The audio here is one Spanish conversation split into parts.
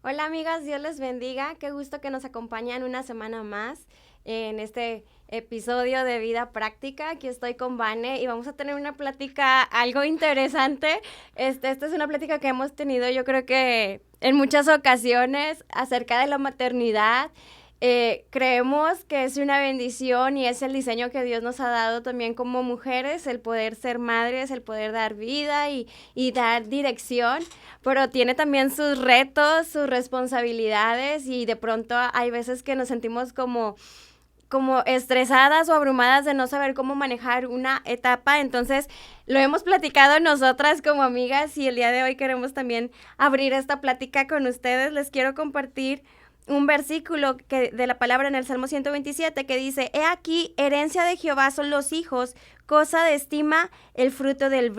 Hola amigas, Dios les bendiga. Qué gusto que nos acompañan una semana más en este episodio de Vida Práctica. Aquí estoy con Vane y vamos a tener una plática algo interesante. Esta es una plática que hemos tenido yo creo que en muchas ocasiones acerca de la maternidad. Creemos que es una bendición y es el diseño que Dios nos ha dado también como mujeres, el poder ser madres, el poder dar vida y dar dirección, pero tiene también sus retos, sus responsabilidades y de pronto hay veces que nos sentimos como estresadas o abrumadas de no saber cómo manejar una etapa. Entonces lo hemos platicado nosotras como amigas y el día de hoy queremos también abrir esta plática con ustedes. Les quiero compartir un versículo de la palabra en el Salmo 127 que dice: He aquí, herencia de Jehová son los hijos, cosa de estima el fruto del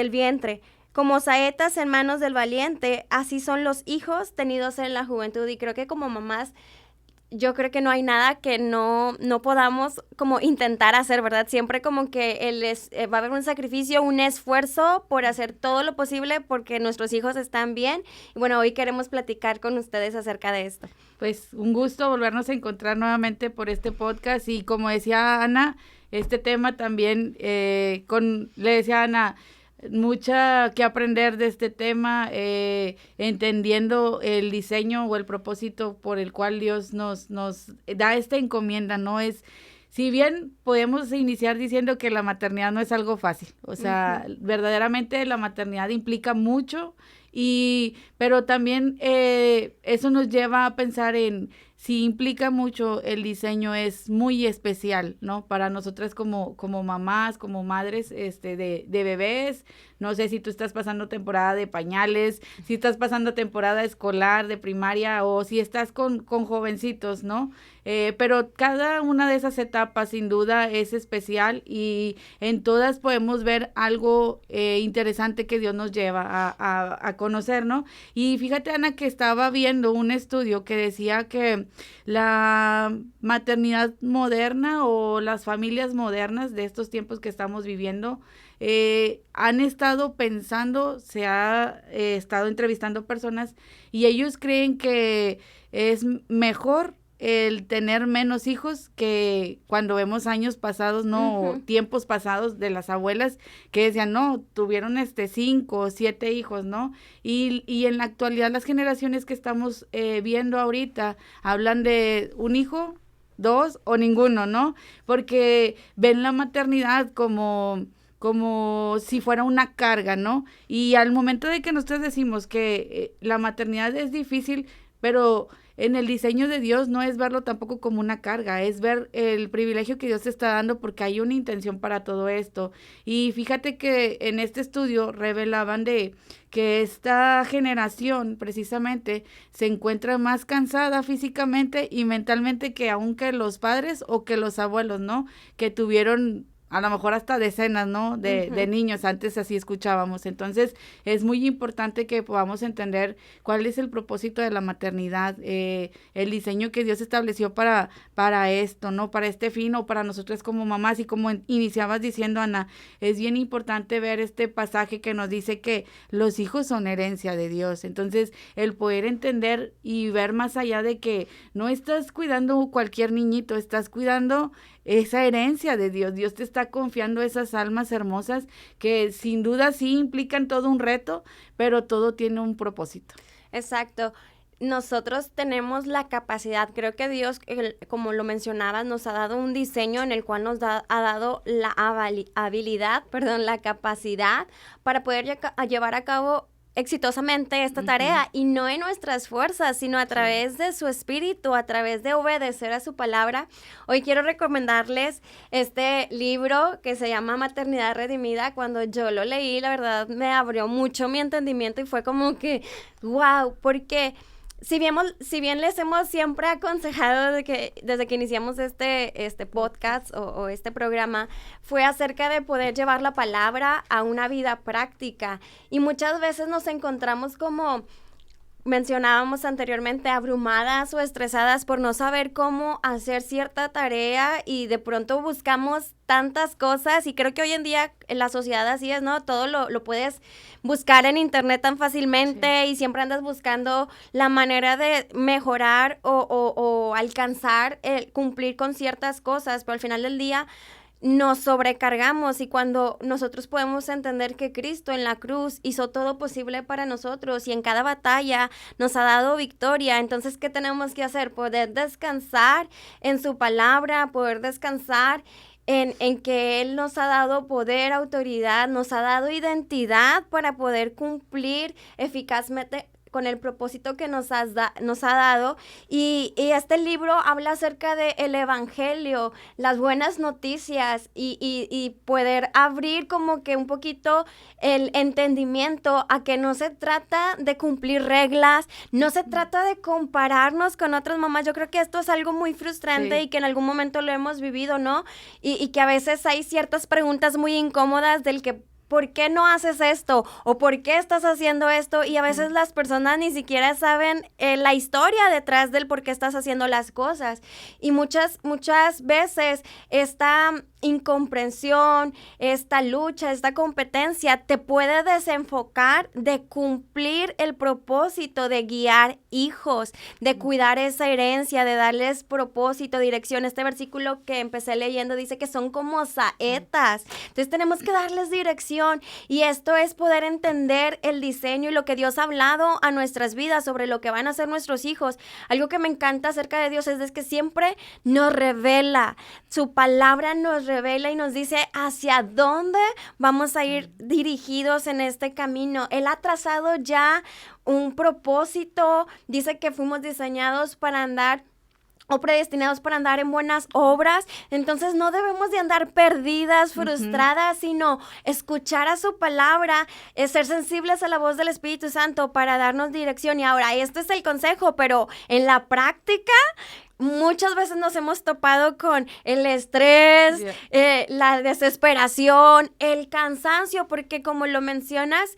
vientre. Como saetas en manos del valiente, así son los hijos tenidos en la juventud. Y creo que como mamás, yo creo que no hay nada que no podamos como intentar hacer, ¿verdad? Siempre como que va a haber un sacrificio, un esfuerzo por hacer todo lo posible porque nuestros hijos están bien. Y bueno, hoy queremos platicar con ustedes acerca de esto. Pues un gusto volvernos a encontrar nuevamente por este podcast y como decía Ana, este tema también, le decía a Ana, mucha que aprender de este tema, entendiendo el diseño o el propósito por el cual Dios nos da esta encomienda, ¿no? Si bien podemos iniciar diciendo que la maternidad no es algo fácil, o sea, verdaderamente la maternidad implica mucho, pero también eso nos lleva a pensar en si implica mucho, el diseño es muy especial, ¿no? Para nosotras como mamás, como madres de bebés. No sé si tú estás pasando temporada de pañales, si estás pasando temporada escolar, de primaria, o si estás con jovencitos, ¿no? Pero cada una de esas etapas sin duda es especial y en todas podemos ver algo interesante que Dios nos lleva a conocer, ¿no? Y fíjate, Ana, que estaba viendo un estudio que decía que la maternidad moderna o las familias modernas de estos tiempos que estamos viviendo han estado pensando, se ha estado entrevistando personas y ellos creen que es mejor el tener menos hijos que cuando vemos años pasados, ¿no? Tiempos pasados de las abuelas que decían, no, tuvieron 5 o 7 hijos, ¿no? Y en la actualidad las generaciones que estamos viendo ahorita hablan de un hijo, 2 o ninguno, ¿no? Porque ven la maternidad como si fuera una carga, ¿no? Y al momento de que nosotros decimos que la maternidad es difícil, pero en el diseño de Dios no es verlo tampoco como una carga, es ver el privilegio que Dios te está dando porque hay una intención para todo esto. Y fíjate que en este estudio revelaban de que esta generación precisamente se encuentra más cansada físicamente y mentalmente que aún que los padres o que los abuelos, ¿no? Que tuvieron a lo mejor hasta decenas, ¿no? De niños, antes así escuchábamos. Entonces, es muy importante que podamos entender cuál es el propósito de la maternidad, el diseño que Dios estableció para esto, ¿no? Para este fin o para nosotras como mamás. Y como iniciabas diciendo, Ana, es bien importante ver este pasaje que nos dice que los hijos son herencia de Dios. Entonces, el poder entender y ver más allá de que no estás cuidando cualquier niñito, estás cuidando esa herencia de Dios. Dios te está confiando esas almas hermosas que sin duda sí implican todo un reto, pero todo tiene un propósito. Exacto. Nosotros tenemos la capacidad, creo que Dios, como lo mencionabas, nos ha dado un diseño en el cual ha dado la habilidad, la capacidad para poder llevar a cabo exitosamente esta tarea y no en nuestras fuerzas, sino a través de su espíritu, a través de obedecer a su palabra. Hoy quiero recomendarles este libro que se llama Maternidad Redimida. Cuando yo lo leí, la verdad me abrió mucho mi entendimiento y fue como que, wow, porque si bien les hemos siempre aconsejado desde que iniciamos este podcast o este programa, fue acerca de poder llevar la palabra a una vida práctica. Y muchas veces nos encontramos, como mencionábamos anteriormente, abrumadas o estresadas por no saber cómo hacer cierta tarea, y de pronto buscamos tantas cosas, y creo que hoy en día en la sociedad así es, ¿no? Todo lo puedes buscar en internet tan fácilmente, sí. Y siempre andas buscando la manera de mejorar o alcanzar, cumplir con ciertas cosas, pero al final del día nos sobrecargamos. Y cuando nosotros podemos entender que Cristo en la cruz hizo todo posible para nosotros y en cada batalla nos ha dado victoria, entonces, ¿qué tenemos que hacer? Poder descansar en su palabra, poder descansar en que Él nos ha dado poder, autoridad, nos ha dado identidad para poder cumplir eficazmente con el propósito que nos ha dado. Y este libro habla acerca de el evangelio, las buenas noticias, y poder abrir como que un poquito el entendimiento a que no se trata de cumplir reglas, no se trata de compararnos con otras mamás. Yo creo que esto es algo muy frustrante, sí. Y que en algún momento lo hemos vivido, ¿no? Y que a veces hay ciertas preguntas muy incómodas del que ¿por qué no haces esto? ¿O por qué estás haciendo esto? Y a veces las personas ni siquiera saben la historia detrás del por qué estás haciendo las cosas. Y muchas veces esta incomprensión, esta lucha, esta competencia te puede desenfocar de cumplir el propósito de guiar hijos, de cuidar esa herencia, de darles propósito, dirección. Este versículo que empecé leyendo dice que son como saetas. Entonces tenemos que darles dirección, y esto es poder entender el diseño y lo que Dios ha hablado a nuestras vidas sobre lo que van a ser nuestros hijos. Algo que me encanta acerca de Dios es que siempre nos revela, su palabra nos revela y nos dice hacia dónde vamos a ir dirigidos en este camino. Él ha trazado ya un propósito, dice que fuimos diseñados para andar o predestinados para andar en buenas obras. Entonces no debemos de andar perdidas, frustradas, sino escuchar a su palabra, ser sensibles a la voz del Espíritu Santo para darnos dirección. Y ahora, este es el consejo, pero en la práctica muchas veces nos hemos topado con el estrés, la desesperación, el cansancio, porque como lo mencionas,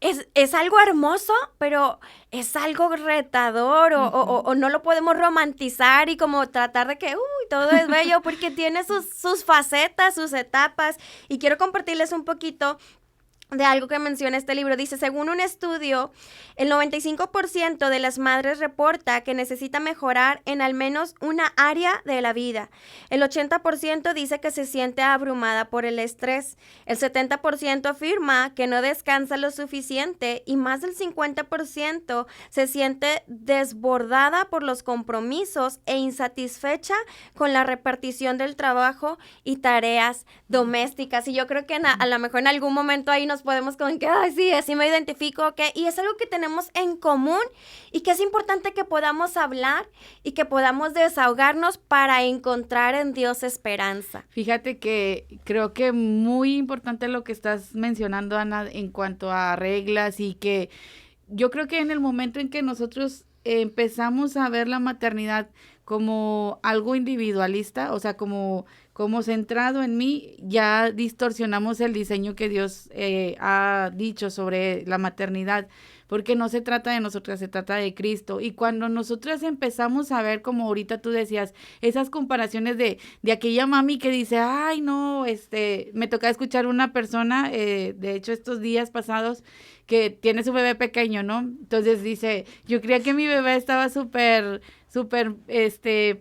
es algo hermoso, pero es algo retador, o no lo podemos romantizar y como tratar de que, todo es bello, porque tiene sus facetas, sus etapas. Y quiero compartirles un poquito de algo que menciona este libro. Dice, según un estudio, el 95% de las madres reporta que necesita mejorar en al menos una área de la vida. El 80% dice que se siente abrumada por el estrés. El 70% afirma que no descansa lo suficiente, y más del 50% se siente desbordada por los compromisos e insatisfecha con la repartición del trabajo y tareas domésticas. Y yo creo que a lo mejor en algún momento ahí nos podemos con que, ay, sí, así me identifico, ¿ok? Y es algo que tenemos en común, y que es importante que podamos hablar y que podamos desahogarnos para encontrar en Dios esperanza. Fíjate que creo que muy importante lo que estás mencionando, Ana, en cuanto a reglas, y que yo creo que en el momento en que nosotros empezamos a ver la maternidad como algo individualista, o sea, como centrado en mí, ya distorsionamos el diseño que Dios ha dicho sobre la maternidad, porque no se trata de nosotras, se trata de Cristo. Y cuando nosotras empezamos a ver, como ahorita tú decías, esas comparaciones de aquella mami que dice, ay, no, me toca escuchar una persona, de hecho estos días pasados, que tiene su bebé pequeño, ¿no? Entonces dice, yo creía que mi bebé estaba súper,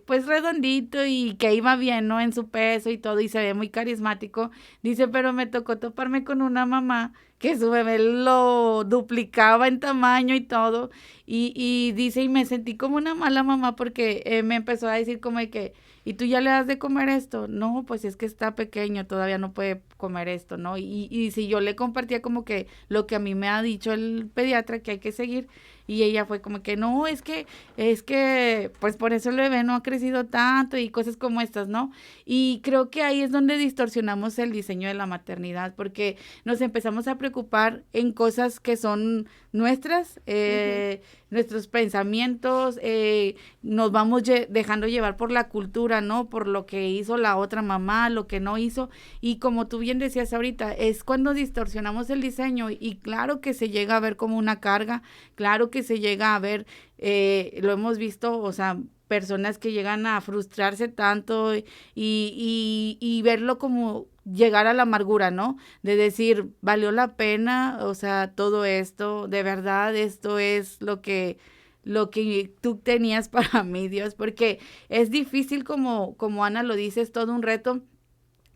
pues redondito y que iba bien, ¿no? En su peso y todo, y se ve muy carismático. Dice, pero me tocó toparme con una mamá que su bebé lo duplicaba en tamaño y todo, y dice, y me sentí como una mala mamá porque me empezó a decir como de que, ¿y tú ya le das de comer esto? No, pues es que está pequeño, todavía no puede comer esto, ¿no? Y si yo le compartía como que lo que a mí me ha dicho el pediatra que hay que seguir, y ella fue como que, no, es que, pues por eso el bebé no ha crecido tanto y cosas como estas, ¿no? Y creo que ahí es donde distorsionamos el diseño de la maternidad, porque nos empezamos a preocupar preocupar en cosas que son nuestras, nuestros pensamientos, nos vamos dejando llevar por la cultura, ¿no? Por lo que hizo la otra mamá, lo que no hizo, y como tú bien decías ahorita, es cuando distorsionamos el diseño, y claro que se llega a ver como una carga, claro que se llega a ver, lo hemos visto, o sea, personas que llegan a frustrarse tanto y verlo como llegar a la amargura, ¿no? De decir, valió la pena, o sea, todo esto, de verdad, esto es lo que tú tenías para mí, Dios, porque es difícil como Ana lo dice, es todo un reto.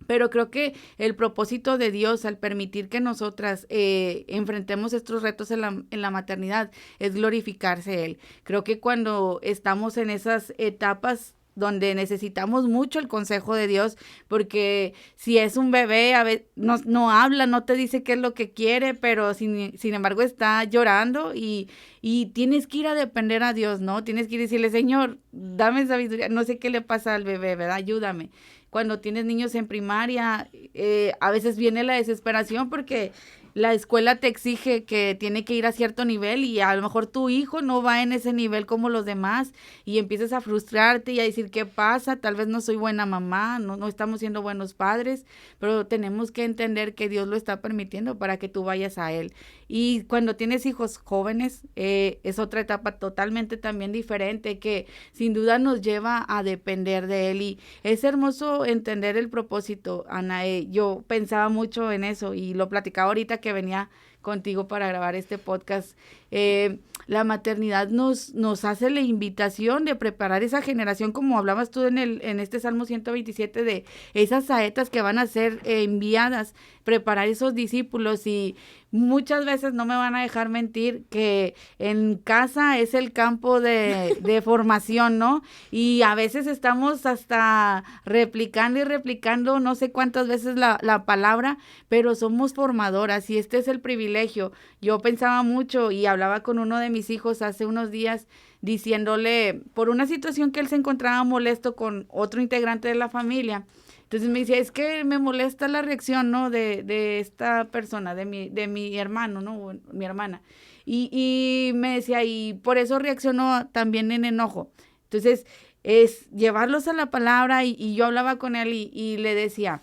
Pero creo que el propósito de Dios al permitir que nosotras enfrentemos estos retos en la maternidad es glorificarse Él. Creo que cuando estamos en esas etapas donde necesitamos mucho el consejo de Dios, porque si es un bebé, a veces no habla, no te dice qué es lo que quiere, pero sin embargo está llorando y tienes que ir a depender a Dios, ¿no? Tienes que ir a decirle, Señor, dame sabiduría, no sé qué le pasa al bebé, ¿verdad? Ayúdame. Cuando tienes niños en primaria, a veces viene la desesperación porque la escuela te exige que tiene que ir a cierto nivel y a lo mejor tu hijo no va en ese nivel como los demás y empiezas a frustrarte y a decir, ¿qué pasa? Tal vez no soy buena mamá, no estamos siendo buenos padres, pero tenemos que entender que Dios lo está permitiendo para que tú vayas a Él. Y cuando tienes hijos jóvenes, es otra etapa totalmente también diferente que sin duda nos lleva a depender de Él. Y es hermoso entender el propósito, Ana. Yo pensaba mucho en eso y lo platicaba ahorita que venía contigo para grabar este podcast. La maternidad nos hace la invitación de preparar esa generación, como hablabas tú en este Salmo 127, de esas saetas que van a ser enviadas, preparar esos discípulos. Y muchas veces no me van a dejar mentir que en casa es el campo de formación, ¿no? Y a veces estamos hasta replicando y replicando no sé cuántas veces la palabra, pero somos formadoras y este es el privilegio. Yo pensaba mucho y hablaba con uno de mis hijos hace unos días diciéndole por una situación que él se encontraba molesto con otro integrante de la familia. Entonces me decía, es que me molesta la reacción, ¿no? De esta persona, de mi hermano, ¿no? Mi hermana. Y me decía, y por eso reaccionó también en enojo. Entonces, es llevarlos a la palabra y yo hablaba con él y le decía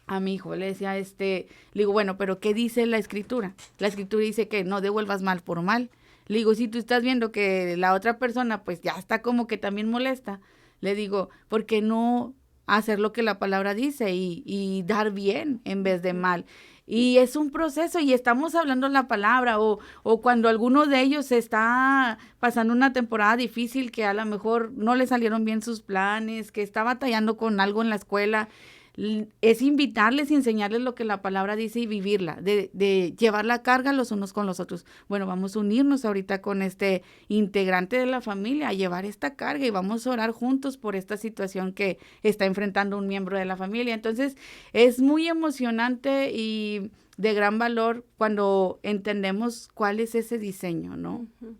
a mi hijo, le decía, le digo, bueno, pero ¿qué dice la escritura? La escritura dice que no devuelvas mal por mal. Le digo, si tú estás viendo que la otra persona pues ya está como que también molesta, le digo, ¿por qué no hacer lo que la palabra dice y dar bien en vez de mal? Y es un proceso y estamos hablando la palabra o cuando alguno de ellos está pasando una temporada difícil que a lo mejor no le salieron bien sus planes, que está batallando con algo en la escuela, es invitarles y enseñarles lo que la palabra dice y vivirla, de llevar la carga los unos con los otros. Bueno, vamos a unirnos ahorita con este integrante de la familia a llevar esta carga y vamos a orar juntos por esta situación que está enfrentando un miembro de la familia. Entonces, es muy emocionante y de gran valor cuando entendemos cuál es ese diseño, ¿no? Uh-huh.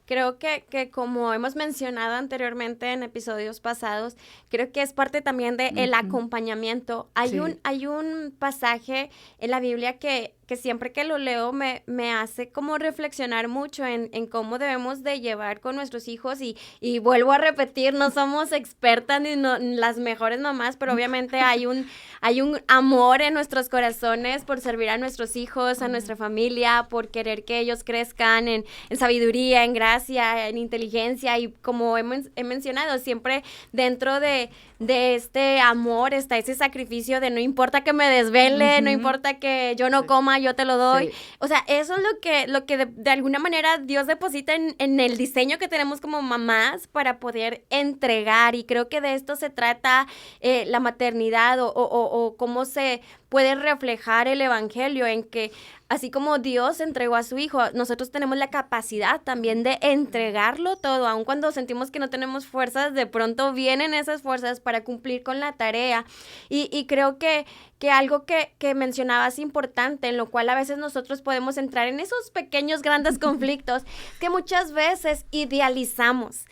Creo que como hemos mencionado anteriormente en episodios pasados, creo que es parte también de el acompañamiento. Hay un pasaje en la Biblia que siempre que lo leo me hace como reflexionar mucho en cómo debemos de llevar con nuestros hijos y vuelvo a repetir, no somos expertas ni las mejores mamás, pero obviamente hay un amor en nuestros corazones por servir a nuestros hijos, a nuestra familia, por querer que ellos crezcan en sabiduría, en gracia, en inteligencia y como he mencionado, siempre dentro de este amor está ese sacrificio de no importa que me desvele, no importa que yo no coma, yo te lo doy. Sí. O sea, eso es lo que de alguna manera Dios deposita en el diseño que tenemos como mamás para poder entregar. Y creo que de esto se trata la maternidad o cómo se puede reflejar el evangelio en que así como Dios entregó a su hijo, nosotros tenemos la capacidad también de entregarlo todo, aun cuando sentimos que no tenemos fuerzas, de pronto vienen esas fuerzas para cumplir con la tarea. Y creo que algo que mencionabas importante, en lo cual a veces nosotros podemos entrar en esos pequeños, grandes conflictos, que muchas veces idealizamos.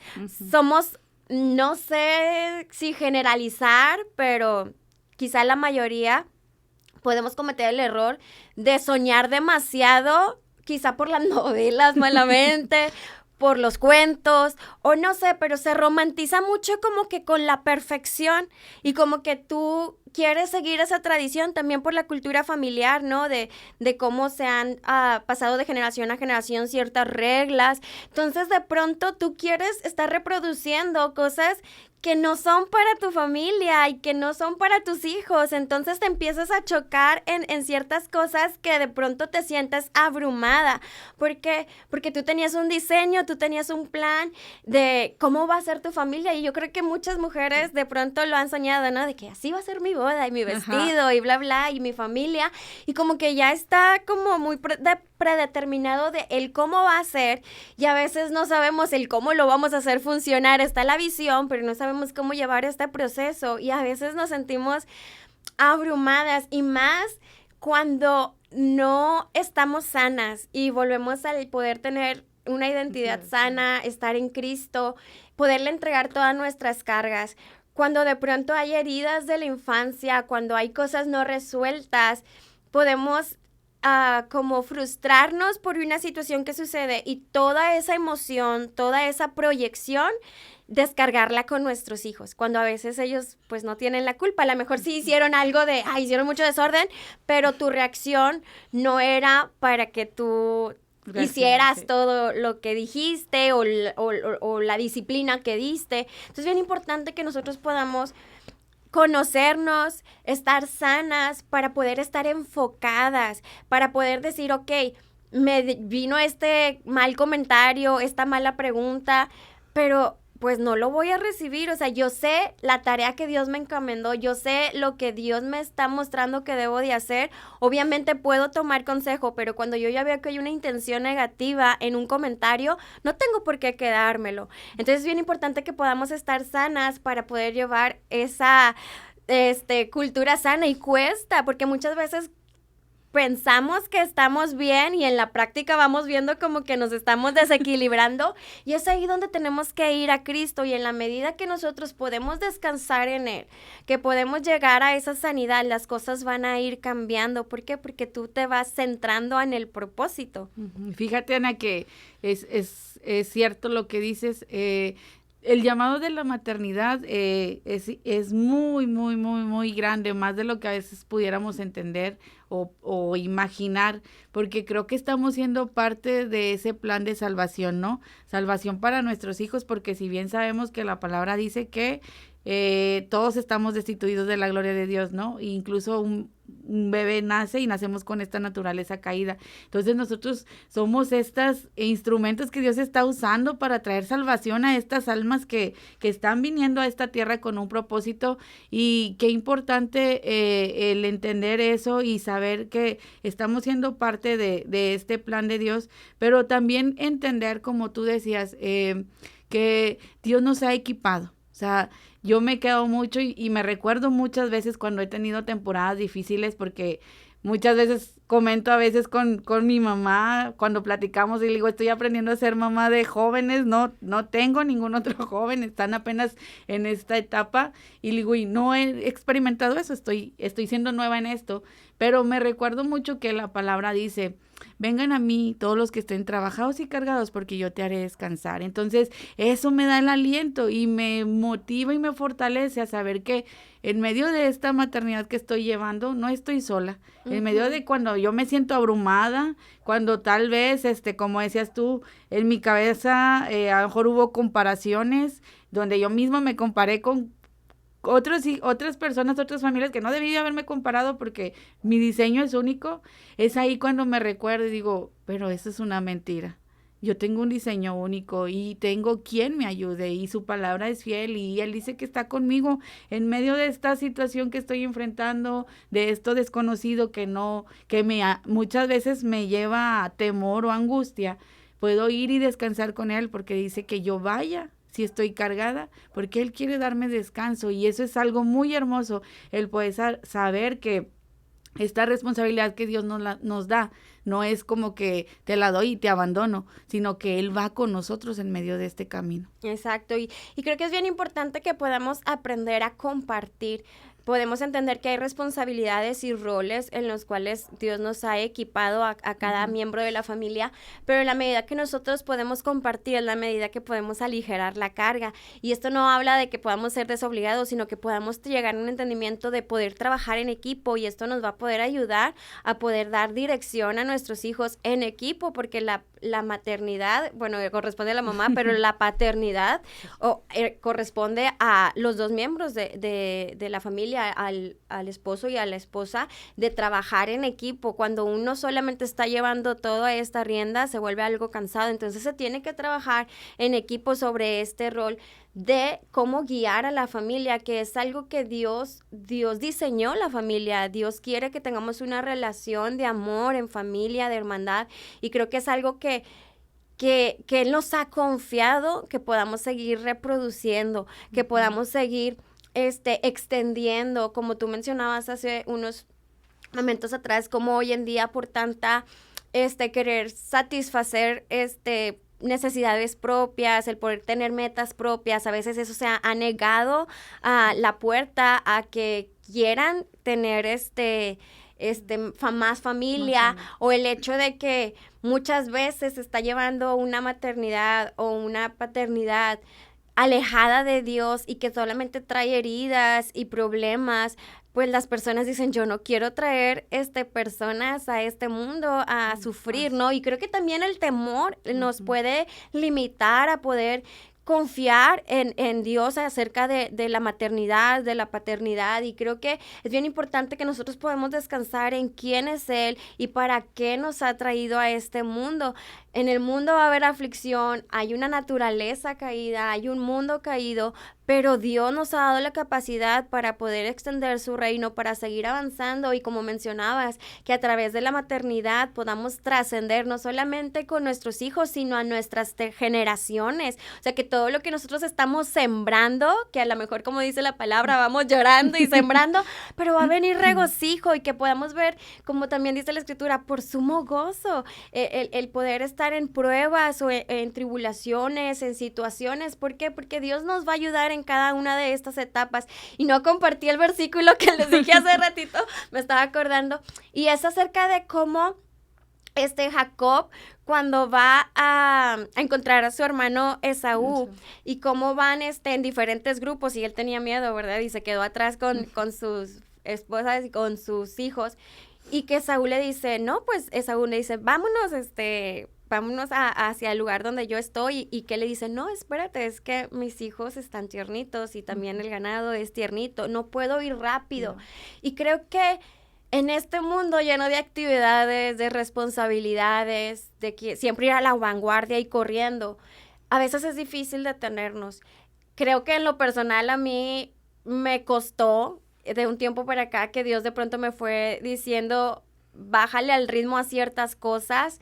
Somos, no sé si generalizar, pero quizá la mayoría podemos cometer el error de soñar demasiado, quizá por las novelas malamente, por los cuentos, o no sé, pero se romantiza mucho como que con la perfección y como que tú quieres seguir esa tradición también por la cultura familiar, ¿no? De cómo se han pasado de generación a generación ciertas reglas. Entonces, de pronto tú quieres estar reproduciendo cosas que no son para tu familia y que no son para tus hijos, entonces te empiezas a chocar en ciertas cosas que de pronto te sientes abrumada, porque tú tenías un diseño, tú tenías un plan de cómo va a ser tu familia, y yo creo que muchas mujeres de pronto lo han soñado, ¿no? De que así va a ser mi boda y mi vestido y bla, bla, y mi familia, y como que ya está como muy predeterminado de el cómo va a ser, y a veces no sabemos el cómo lo vamos a hacer funcionar. Está la visión, pero no sabemos cómo llevar este proceso, y a veces nos sentimos abrumadas, y más cuando no estamos sanas, y volvemos al poder tener una identidad sana, estar en Cristo, poderle entregar todas nuestras cargas. Cuando de pronto hay heridas de la infancia, cuando hay cosas no resueltas, podemos como frustrarnos por una situación que sucede, y toda esa emoción, toda esa proyección, descargarla con nuestros hijos, cuando a veces ellos pues no tienen la culpa. A lo mejor sí hicieron algo de, hicieron mucho desorden, pero tu reacción no era para que tú hicieras todo lo que dijiste o la disciplina que diste. Entonces es bien importante que nosotros podamos conocernos, estar sanas para poder estar enfocadas, para poder decir, ok, me vino este mal comentario, esta mala pregunta, pero pues no lo voy a recibir. O sea, yo sé la tarea que Dios me encomendó, yo sé lo que Dios me está mostrando que debo de hacer. Obviamente puedo tomar consejo, pero cuando yo ya veo que hay una intención negativa en un comentario, no tengo por qué quedármelo. Entonces es bien importante que podamos estar sanas para poder llevar esa cultura sana, y cuesta, porque muchas veces pensamos que estamos bien y en la práctica vamos viendo como que nos estamos desequilibrando, y es ahí donde tenemos que ir a Cristo, y en la medida que nosotros podemos descansar en Él, que podemos llegar a esa sanidad, las cosas van a ir cambiando. ¿Por qué? Porque tú te vas centrando en el propósito. Fíjate, Ana, que es cierto lo que dices. El llamado de la maternidad es muy, muy, muy, muy grande, más de lo que a veces pudiéramos entender o imaginar, porque creo que estamos siendo parte de ese plan de salvación, ¿no? Salvación para nuestros hijos, porque si bien sabemos que la palabra dice que todos estamos destituidos de la gloria de Dios, ¿no? E incluso un bebé nace y nacemos con esta naturaleza caída. Entonces nosotros somos estos instrumentos que Dios está usando para traer salvación a estas almas que están viniendo a esta tierra con un propósito, y qué importante el entender eso y saber que estamos siendo parte de este plan de Dios, pero también entender, como tú decías, que Dios nos ha equipado. O sea, yo me quedo mucho y me recuerdo muchas veces cuando he tenido temporadas difíciles, porque muchas veces comento a veces con mi mamá cuando platicamos, y le digo, estoy aprendiendo a ser mamá de jóvenes, no tengo ningún otro joven, están apenas en esta etapa, y le digo, y no he experimentado eso, estoy siendo nueva en esto, pero me recuerdo mucho que la palabra dice, vengan a mí todos los que estén trabajados y cargados, porque yo te haré descansar. Entonces eso me da el aliento y me motiva y me fortalece a saber que en medio de esta maternidad que estoy llevando, no estoy sola. En medio de cuando yo me siento abrumada, cuando tal vez, como decías tú, en mi cabeza a lo mejor hubo comparaciones, donde yo misma me comparé con otras personas, otras familias que no debía haberme comparado porque mi diseño es único. Es ahí cuando me recuerdo y digo, pero eso es una mentira. Yo tengo un diseño único y tengo quien me ayude, y su palabra es fiel, y Él dice que está conmigo en medio de esta situación que estoy enfrentando, de esto desconocido que muchas veces me lleva a temor o angustia. Puedo ir y descansar con Él, porque dice que yo vaya si estoy cargada, porque Él quiere darme descanso, y eso es algo muy hermoso, el poder saber que esta responsabilidad que Dios nos da, no es como que te la doy y te abandono, sino que Él va con nosotros en medio de este camino. Exacto, y creo que es bien importante que podamos aprender a compartir. podemos entender que hay responsabilidades y roles en los cuales Dios nos ha equipado a cada miembro de la familia, pero en la medida que nosotros podemos compartir, en la medida que podemos aligerar la carga. Y esto no habla de que podamos ser desobligados, sino que podamos llegar a un entendimiento de poder trabajar en equipo, y esto nos va a poder ayudar a poder dar dirección a nuestros hijos en equipo, porque la maternidad, bueno, corresponde a la mamá, pero la paternidad corresponde a los dos miembros de la familia, al esposo y a la esposa, de trabajar en equipo. Cuando uno solamente está llevando toda esta rienda, se vuelve algo cansado. Entonces se tiene que trabajar en equipo sobre este rol de cómo guiar a la familia, que es algo que Dios diseñó la familia. Dios quiere que tengamos una relación de amor en familia, de hermandad, y creo que es algo que Él nos ha confiado, que podamos seguir reproduciendo, que podamos seguir extendiendo, como tú mencionabas hace unos momentos atrás, como hoy en día por tanta querer satisfacer necesidades propias, el poder tener metas propias, a veces eso se ha negado a la puerta a que quieran tener más familia, o el hecho de que muchas veces se está llevando una maternidad o una paternidad alejada de Dios y que solamente trae heridas y problemas. Pues las personas dicen, yo no quiero traer personas a este mundo a sufrir, ¿no? Y creo que también el temor nos puede limitar a poder confiar en Dios acerca de la maternidad, de la paternidad, y creo que es bien importante que nosotros podamos descansar en quién es Él y para qué nos ha traído a este mundo. En el mundo va a haber aflicción, hay una naturaleza caída, hay un mundo caído, pero Dios nos ha dado la capacidad para poder extender su reino, para seguir avanzando, y como mencionabas, que a través de la maternidad podamos trascender no solamente con nuestros hijos, sino a nuestras generaciones. O sea, que todo lo que nosotros estamos sembrando, que a lo mejor, como dice la palabra, vamos llorando y sembrando, pero va a venir regocijo, y que podamos ver, como también dice la Escritura, por sumo gozo, el poder estar en pruebas o en tribulaciones, en situaciones. ¿Por qué? Porque Dios nos va a ayudar en cada una de estas etapas. Y no compartí el versículo que les dije hace ratito, me estaba acordando, y es acerca de cómo Jacob, cuando va a encontrar a su hermano Esaú, y cómo van en diferentes grupos, y él tenía miedo, ¿verdad? Y se quedó atrás con sus esposas y con sus hijos, y que Esaú le dice, no, pues Esaú le dice, vámonos, vámonos hacia el lugar donde yo estoy, y que le dice, no, espérate, es que mis hijos están tiernitos, y también el ganado es tiernito, no puedo ir rápido. Y creo que en este mundo lleno de actividades, de responsabilidades, de que siempre ir a la vanguardia y corriendo, a veces es difícil detenernos. Creo que en lo personal a mí me costó de un tiempo para acá, que Dios de pronto me fue diciendo, bájale al ritmo a ciertas cosas.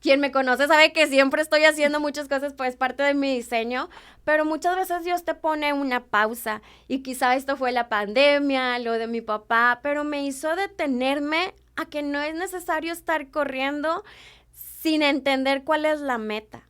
Quien me conoce sabe que siempre estoy haciendo muchas cosas, pues parte de mi diseño, pero muchas veces Dios te pone una pausa, y quizá esto fue la pandemia, lo de mi papá, pero me hizo detenerme a que no es necesario estar corriendo sin entender cuál es la meta,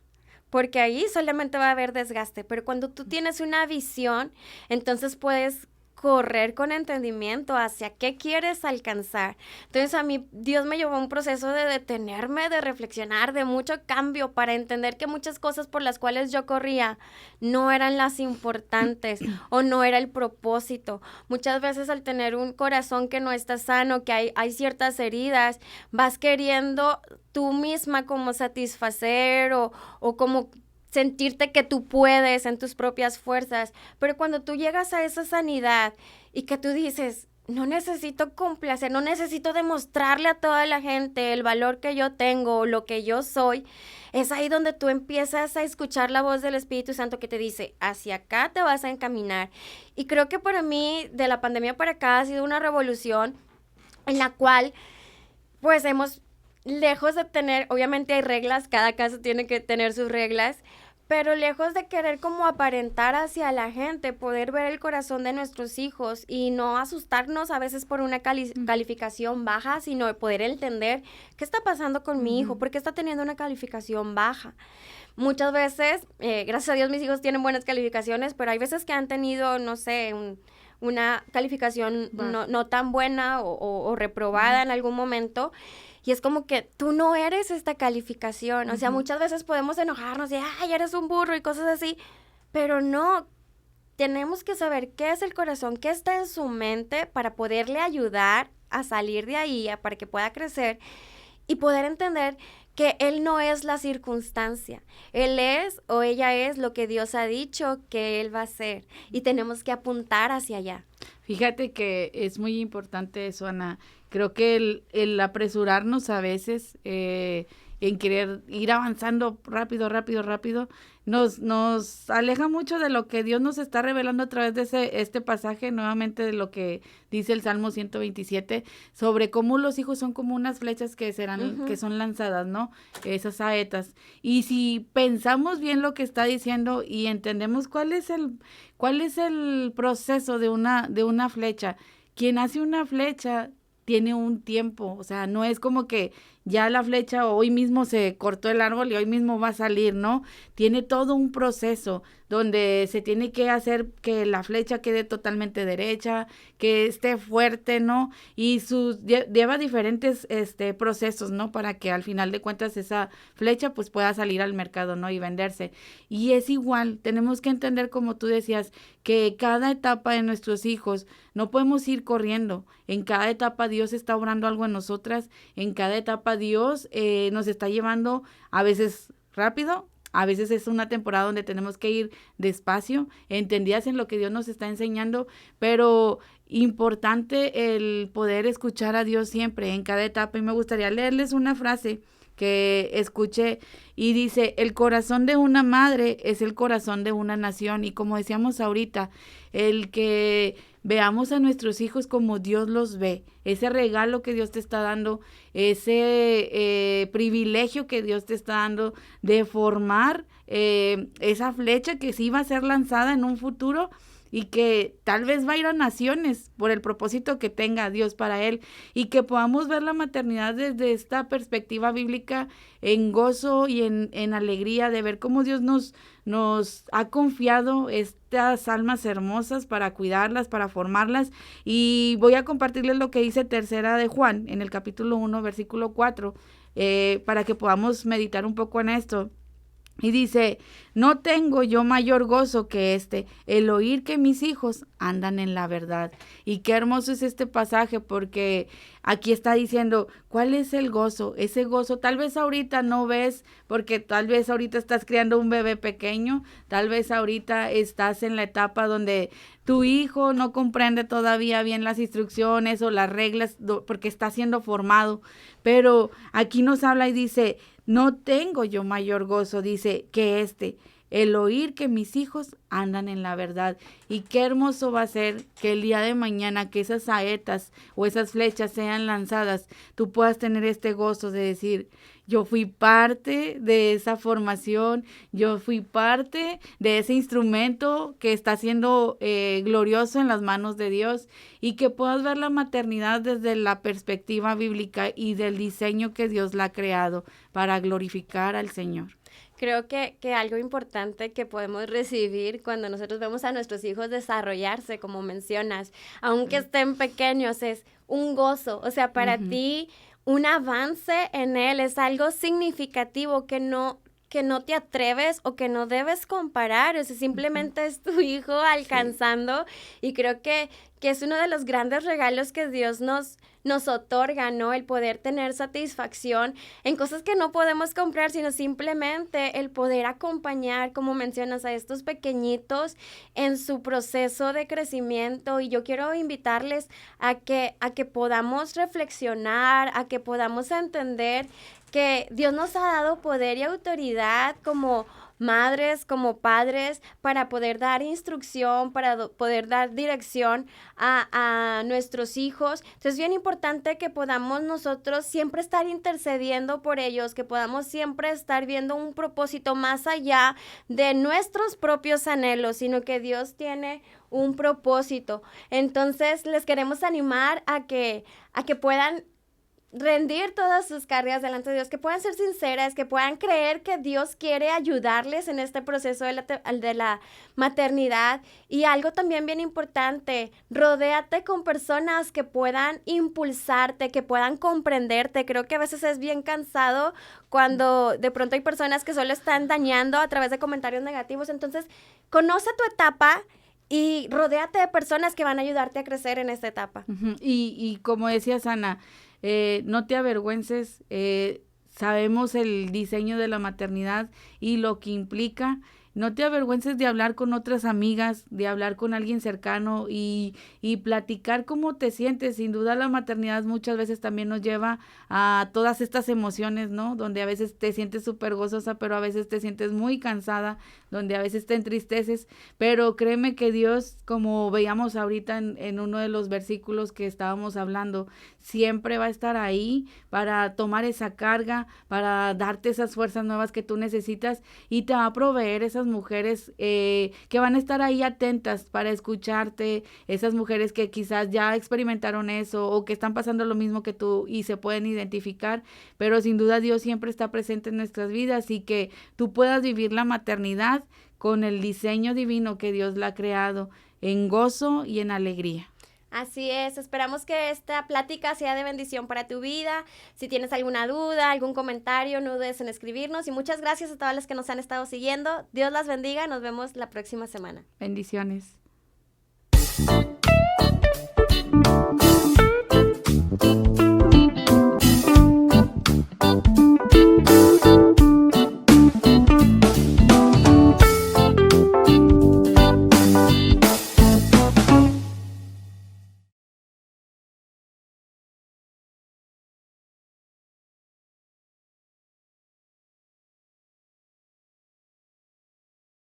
porque ahí solamente va a haber desgaste, pero cuando tú tienes una visión, entonces puedes correr con entendimiento hacia qué quieres alcanzar. Entonces a mí Dios me llevó a un proceso de detenerme, de reflexionar, de mucho cambio, para entender que muchas cosas por las cuales yo corría no eran las importantes o no era el propósito. Muchas veces al tener un corazón que no está sano, que hay ciertas heridas, vas queriendo tú misma como satisfacer o como sentirte que tú puedes en tus propias fuerzas, pero cuando tú llegas a esa sanidad y que tú dices, no necesito complacer, no necesito demostrarle a toda la gente el valor que yo tengo o lo que yo soy, es ahí donde tú empiezas a escuchar la voz del Espíritu Santo que te dice, hacia acá te vas a encaminar. Y creo que para mí, de la pandemia para acá, ha sido una revolución en la cual, pues lejos de tener, obviamente hay reglas, cada casa tiene que tener sus reglas, pero lejos de querer como aparentar hacia la gente, poder ver el corazón de nuestros hijos y no asustarnos a veces por una calificación baja, sino poder entender qué está pasando con mi hijo, por qué está teniendo una calificación baja. Muchas veces, gracias a Dios mis hijos tienen buenas calificaciones, pero hay veces que han tenido, no sé, una calificación no tan buena o reprobada en algún momento. Y es como que tú no eres esta calificación. O sea, muchas veces podemos enojarnos y, ay, eres un burro y cosas así. Pero no, tenemos que saber qué es el corazón, qué está en su mente para poderle ayudar a salir de ahí, para que pueda crecer y poder entender que él no es la circunstancia. Él es o ella es lo que Dios ha dicho que él va a ser. Y tenemos que apuntar hacia allá. Fíjate que es muy importante eso, Ana. Creo que el apresurarnos a veces en querer ir avanzando rápido, nos aleja mucho de lo que Dios nos está revelando a través de este pasaje, nuevamente de lo que dice el Salmo 127, sobre cómo los hijos son como unas flechas que son lanzadas, ¿no? Esas saetas. Y si pensamos bien lo que está diciendo y entendemos cuál es el proceso de una flecha, quien hace una flecha tiene un tiempo, o sea, no es como que ya la flecha hoy mismo se cortó el árbol y hoy mismo va a salir, ¿no? Tiene todo un proceso donde se tiene que hacer que la flecha quede totalmente derecha, que esté fuerte, ¿no? Y lleva diferentes procesos, ¿no? Para que al final de cuentas esa flecha pues pueda salir al mercado, ¿no? Y venderse. Y es igual, tenemos que entender, como tú decías, que cada etapa de nuestros hijos no podemos ir corriendo. En cada etapa Dios está obrando algo en nosotras, en cada etapa Dios nos está llevando a veces rápido, a veces es una temporada donde tenemos que ir despacio, entendidas en lo que Dios nos está enseñando, pero importante el poder escuchar a Dios siempre, en cada etapa. Y me gustaría leerles una frase que escuché y dice: el corazón de una madre es el corazón de una nación. Y como decíamos ahorita, el que veamos a nuestros hijos como Dios los ve, ese regalo que Dios te está dando, ese privilegio que Dios te está dando de formar esa flecha que sí va a ser lanzada en un futuro y que tal vez va a ir a naciones por el propósito que tenga Dios para él, y que podamos ver la maternidad desde esta perspectiva bíblica en gozo y en alegría de ver cómo Dios nos ha confiado estas almas hermosas para cuidarlas, para formarlas. Y voy a compartirles lo que dice Tercera de Juan en el capítulo 1, versículo 4, para que podamos meditar un poco en esto. Y dice: no tengo yo mayor gozo que el oír que mis hijos andan en la verdad. Y qué hermoso es este pasaje, porque aquí está diciendo, ¿cuál es el gozo? Ese gozo, tal vez ahorita no ves, porque tal vez ahorita estás criando un bebé pequeño, tal vez ahorita estás en la etapa donde tu hijo no comprende todavía bien las instrucciones o las reglas, porque está siendo formado. Pero aquí nos habla y dice: no tengo yo mayor gozo, dice, que el oír que mis hijos andan en la verdad. Y qué hermoso va a ser que el día de mañana, que esas saetas o esas flechas sean lanzadas, tú puedas tener este gozo de decir: yo fui parte de esa formación, yo fui parte de ese instrumento que está siendo glorioso en las manos de Dios, y que puedas ver la maternidad desde la perspectiva bíblica y del diseño que Dios la ha creado para glorificar al Señor. Creo que algo importante que podemos recibir cuando nosotros vemos a nuestros hijos desarrollarse, como mencionas, aunque estén pequeños, es un gozo. O sea, para ti, un avance en él es algo significativo que no te atreves o que no debes comparar. O sea, simplemente es tu hijo alcanzando. Sí. Y creo que es uno de los grandes regalos que Dios nos otorga, ¿no? El poder tener satisfacción en cosas que no podemos comprar, sino simplemente el poder acompañar, como mencionas, a estos pequeñitos en su proceso de crecimiento. Y yo quiero invitarles a que podamos reflexionar, a que podamos entender que Dios nos ha dado poder y autoridad como madres, como padres, para poder dar instrucción, para poder dar dirección a nuestros hijos. Entonces es bien importante que podamos nosotros siempre estar intercediendo por ellos, que podamos siempre estar viendo un propósito más allá de nuestros propios anhelos, sino que Dios tiene un propósito. Entonces les queremos animar a que puedan rendir todas sus cargas delante de Dios, que puedan ser sinceras, que puedan creer que Dios quiere ayudarles en este proceso de la maternidad. Y algo también bien importante, rodéate con personas que puedan impulsarte, que puedan comprenderte. Creo que a veces es bien cansado cuando de pronto hay personas que solo están dañando a través de comentarios negativos. Entonces, conoce tu etapa y rodéate de personas que van a ayudarte a crecer en esta etapa. Y como decías, Ana, no te avergüences, sabemos el diseño de la maternidad y lo que implica. No te avergüences de hablar con otras amigas, de hablar con alguien cercano y platicar cómo te sientes. Sin duda la maternidad muchas veces también nos lleva a todas estas emociones, ¿no? Donde a veces te sientes súper gozosa, pero a veces te sientes muy cansada, donde a veces te entristeces. Pero créeme que Dios, como veíamos ahorita en uno de los versículos que estábamos hablando, siempre va a estar ahí para tomar esa carga, para darte esas fuerzas nuevas que tú necesitas y te va a proveer esas mujeres que van a estar ahí atentas para escucharte, esas mujeres que quizás ya experimentaron eso o que están pasando lo mismo que tú y se pueden identificar, pero sin duda Dios siempre está presente en nuestras vidas y que tú puedas vivir la maternidad con el diseño divino que Dios la ha creado en gozo y en alegría. Así es, esperamos que esta plática sea de bendición para tu vida. Si tienes alguna duda, algún comentario, no dudes en escribirnos. Y muchas gracias a todas las que nos han estado siguiendo. Dios las bendiga, nos vemos la próxima semana. Bendiciones.